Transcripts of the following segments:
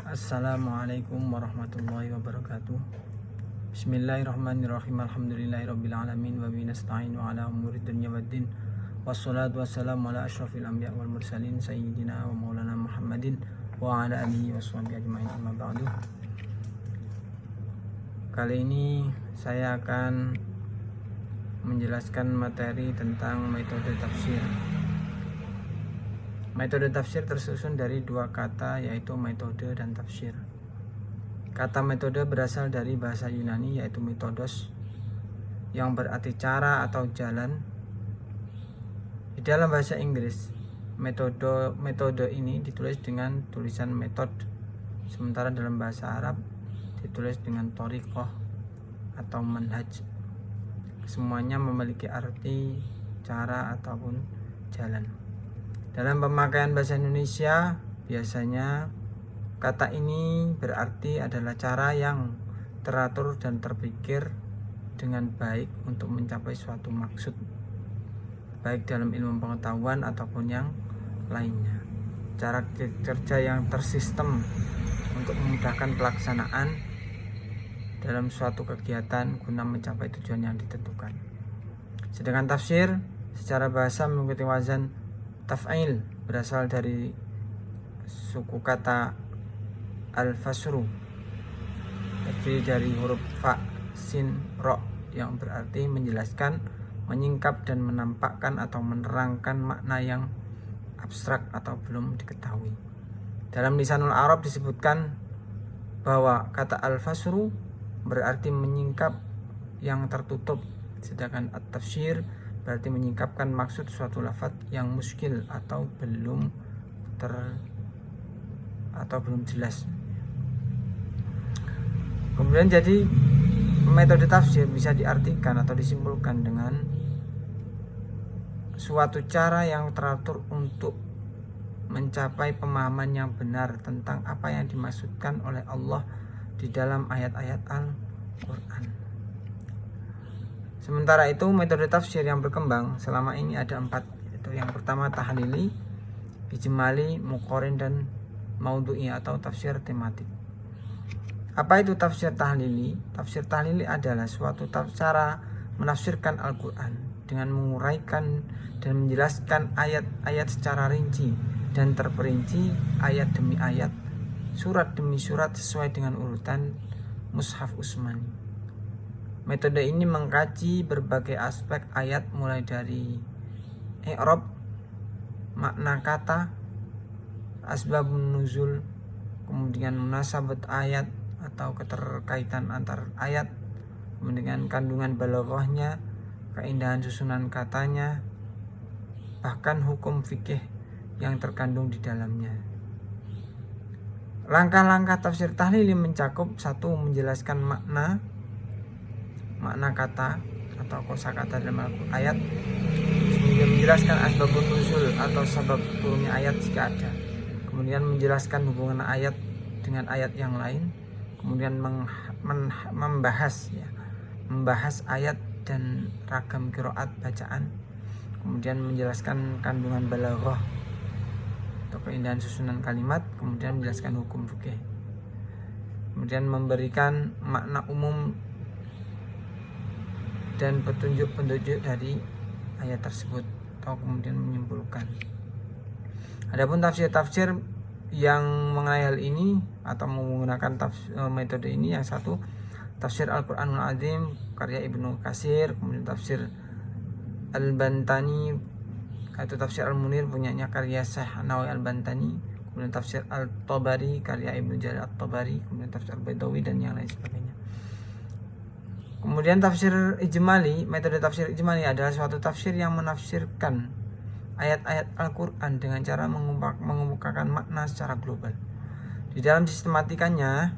Assalamualaikum warahmatullahi wabarakatuh. Bismillahirrahmanirrahim. Alhamdulillahirabbil alamin wa bihi nasta'inu ala umuri dunya waddin. Wassalatu wassalamu ala asyrafil anbiya wal mursalin sayyidina wa maulana Muhammadin wa ala alihi washabbihi ajmain. Amma ba'du. Kali ini saya akan menjelaskan materi tentang metode tafsir. Metode tafsir tersusun dari dua kata, yaitu metode dan tafsir. Kata metode berasal dari bahasa Yunani, yaitu methodos, yang berarti cara atau jalan. Di dalam bahasa Inggris, metode ini ditulis dengan tulisan method, sementara dalam bahasa Arab ditulis dengan thoriqah atau manhaj. Semuanya memiliki arti cara ataupun jalan. Dalam pemakaian bahasa Indonesia, biasanya kata ini berarti adalah cara yang teratur dan terpikir dengan baik untuk mencapai suatu maksud, baik dalam ilmu pengetahuan ataupun yang lainnya. Cara kerja yang tersistem untuk memudahkan pelaksanaan dalam suatu kegiatan guna mencapai tujuan yang ditentukan. Sedangkan tafsir secara bahasa mengikuti wazan taf'il, berasal dari suku kata al-fasru, terdiri dari huruf fa, sin, ro, yang berarti menjelaskan, menyingkap dan menampakkan atau menerangkan makna yang abstrak atau belum diketahui. Dalam lisanul Arab disebutkan bahwa kata al-fasru berarti menyingkap yang tertutup, sedangkan at-tafsir berarti menyingkapkan maksud suatu lafaz yang muskil atau belum jelas. Kemudian jadi metode tafsir bisa diartikan atau disimpulkan dengan suatu cara yang teratur untuk mencapai pemahaman yang benar tentang apa yang dimaksudkan oleh Allah di dalam ayat-ayat Al-Quran. Sementara itu, metode tafsir yang berkembang selama ini ada 4, yaitu yang pertama tahlili, ijmali, muqarin, dan maudhu'i atau tafsir tematik. Apa itu tafsir tahlili? Tafsir tahlili adalah suatu cara menafsirkan Al-Quran dengan menguraikan dan menjelaskan ayat-ayat secara rinci dan terperinci, ayat demi ayat, surat demi surat sesuai dengan urutan Mushaf Utsmani. Metode ini mengkaji berbagai aspek ayat, mulai dari i'rab, makna kata, asbabun nuzul, kemudian munasabat ayat atau keterkaitan antar ayat, kemudian kandungan balaghahnya, keindahan susunan katanya, bahkan hukum fikih yang terkandung di dalamnya. Langkah-langkah tafsir tahlili mencakup 1. Menjelaskan makna kata atau kosakata dalam ayat, kemudian menjelaskan asbabun nuzul atau sebab turunnya ayat jika ada, kemudian menjelaskan hubungan ayat dengan ayat yang lain, kemudian membahas ayat dan ragam qiraat bacaan, kemudian menjelaskan kandungan balaghah atau keindahan susunan kalimat, kemudian menjelaskan hukum fikih, kemudian memberikan makna umum dan petunjuk-petunjuk dari ayat tersebut, atau kemudian menyimpulkan. Adapun tafsir-tafsir yang mengenai hal ini atau menggunakan metode ini, yang 1 tafsir Al-Quranul Azim karya Ibnu Katsir, kemudian tafsir Al-Bantani atau tafsir Al-Munir punyanya karya Syekh Nawawi Al-Bantani, kemudian tafsir Al-Tabari karya Ibnu Jarir At-Tabari, kemudian tafsir Al-Baidawi dan yang lain sebagainya. Kemudian tafsir ijmali, metode tafsir ijmali adalah suatu tafsir yang menafsirkan ayat-ayat Al-Quran dengan cara mengemukakan makna secara global. Di dalam sistematikanya,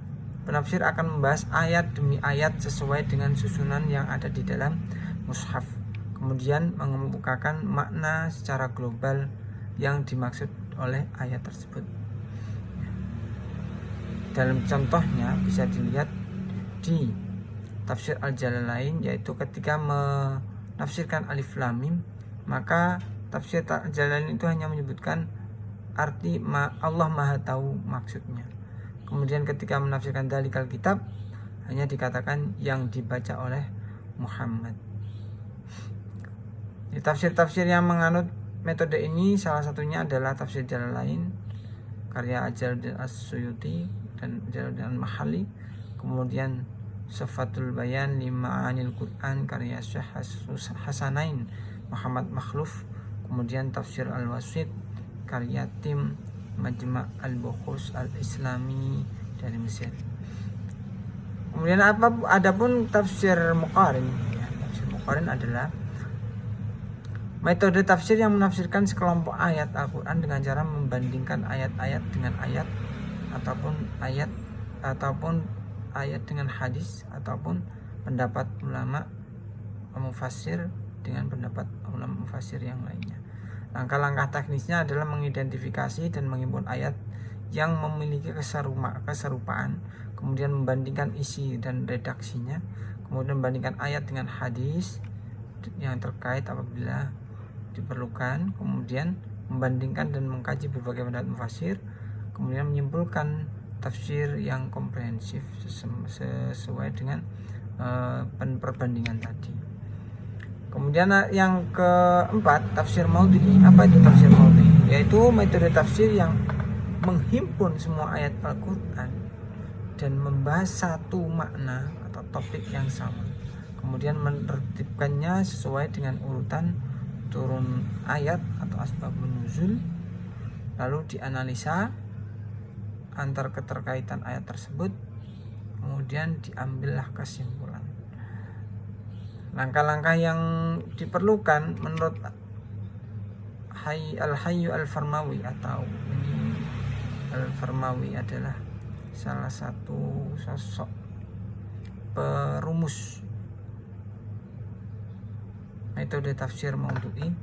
penafsir akan membahas ayat demi ayat sesuai dengan susunan yang ada di dalam mushaf, kemudian mengemukakan makna secara global yang dimaksud oleh ayat tersebut. Dalam contohnya bisa dilihat di tafsir Al-Jalalain, yaitu ketika menafsirkan Alif Lam Mim, maka tafsir Al-Jalalain itu hanya menyebutkan arti Allah Maha Tahu maksudnya. Kemudian ketika menafsirkan dalikal kitab hanya dikatakan yang dibaca oleh Muhammad. Di tafsir-tafsir yang menganut metode ini salah satunya adalah tafsir Jalalain karya Jalaluddin As-Suyuti dan Jalaluddin Al-Mahalli, kemudian Sifatul Bayan Lima'anil Quran karya Syekh Hasanain Muhammad Makhluf, kemudian tafsir Al-Wasit karya tim Majma' Al-Bukhus Al-Islami dari Mesir. Kemudian adapun tafsir Muqarin, tafsir Muqarin adalah metode tafsir yang menafsirkan sekelompok ayat Al-Quran dengan cara membandingkan ayat-ayat dengan ayat ataupun ayat dengan hadis ataupun pendapat ulama mufassir dengan pendapat ulama mufassir yang lainnya. Langkah-langkah teknisnya adalah mengidentifikasi dan menghimpun ayat yang memiliki keserupaan, kemudian membandingkan isi dan redaksinya, kemudian membandingkan ayat dengan hadis yang terkait apabila diperlukan, kemudian membandingkan dan mengkaji berbagai pendapat mufassir, kemudian menyimpulkan tafsir yang komprehensif sesuai dengan perbandingan tadi. Kemudian yang keempat, tafsir maudhu'i. Apa itu tafsir maudhu'i? Yaitu metode tafsir yang menghimpun semua ayat Al-Quran dan membahas satu makna atau topik yang sama, kemudian menertibkannya sesuai dengan urutan turun ayat atau asbabun nuzul, lalu dianalisa antar keterkaitan ayat tersebut, kemudian diambillah kesimpulan. Langkah-langkah yang diperlukan menurut Al-Hayyu Al-Farmawi atau ini Al-Farmawi adalah salah satu sosok perumus metode tafsir maudhu'i,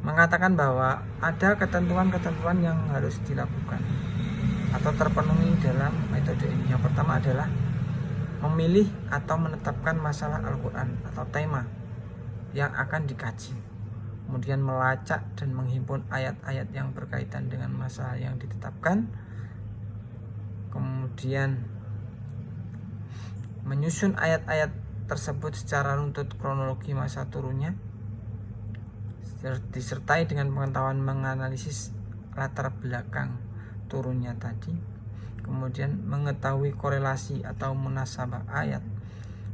mengatakan bahwa ada ketentuan-ketentuan yang harus dilakukan atau terpenuhi dalam metode ini. Yang pertama adalah memilih atau menetapkan masalah Al-Quran atau tema yang akan dikaji, kemudian melacak dan menghimpun ayat-ayat yang berkaitan dengan masalah yang ditetapkan, kemudian menyusun ayat-ayat tersebut secara runtut kronologi masa turunnya, disertai dengan pengetahuan menganalisis latar belakang turunnya tadi, kemudian mengetahui korelasi atau munasabah ayat,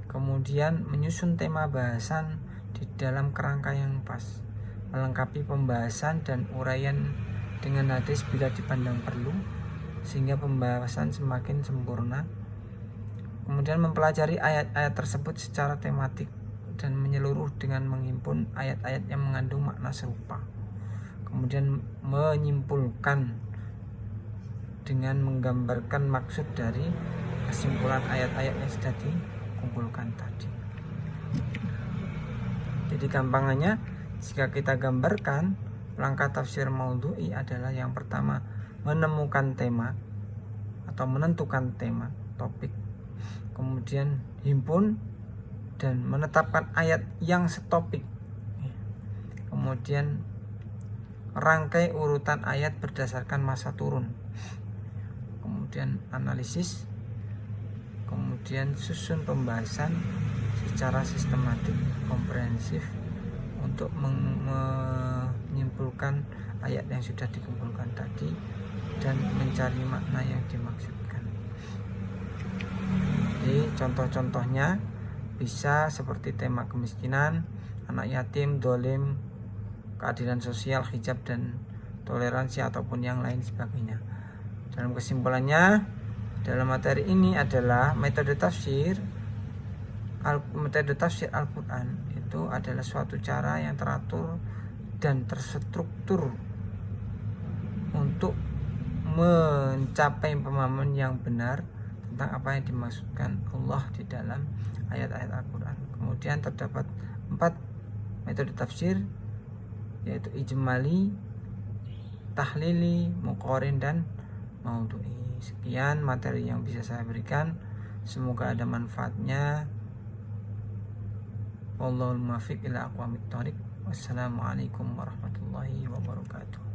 kemudian menyusun tema bahasan di dalam kerangka yang pas, melengkapi pembahasan dan uraian dengan hadis bila dipandang perlu sehingga pembahasan semakin sempurna, kemudian mempelajari ayat-ayat tersebut secara tematik dan menyeluruh dengan menghimpun ayat-ayat yang mengandung makna serupa, kemudian menyimpulkan dengan menggambarkan maksud dari kesimpulan ayat-ayat yang sudah dikumpulkan tadi. Jadi gampangannya, jika kita gambarkan, langkah tafsir maudhu'i adalah yang pertama menemukan tema atau menentukan tema, topik, kemudian himpun dan menetapkan ayat yang setopik, kemudian rangkai urutan ayat berdasarkan masa turun, kemudian analisis, kemudian susun pembahasan secara sistematik komprehensif untuk menyimpulkan ayat yang sudah dikumpulkan tadi dan mencari makna yang dimaksudkan. Jadi contoh-contohnya bisa seperti tema kemiskinan, anak yatim, dolim, keadilan sosial, hijab dan toleransi ataupun yang lain sebagainya. Dalam kesimpulannya, dalam materi ini adalah metode tafsir Al-Quran itu adalah suatu cara yang teratur dan terstruktur untuk mencapai pemahaman yang benar tentang apa yang dimaksudkan Allah di dalam ayat-ayat Al-Quran. Kemudian terdapat 4 metode tafsir, yaitu ijmali, tahlili, muqarin dan maudhu'i. Sekian materi yang bisa saya berikan, semoga ada manfaatnya. Wallahul muwaffiq ila aqwamit thoriq. Wassalamualaikum warahmatullahi wabarakatuh.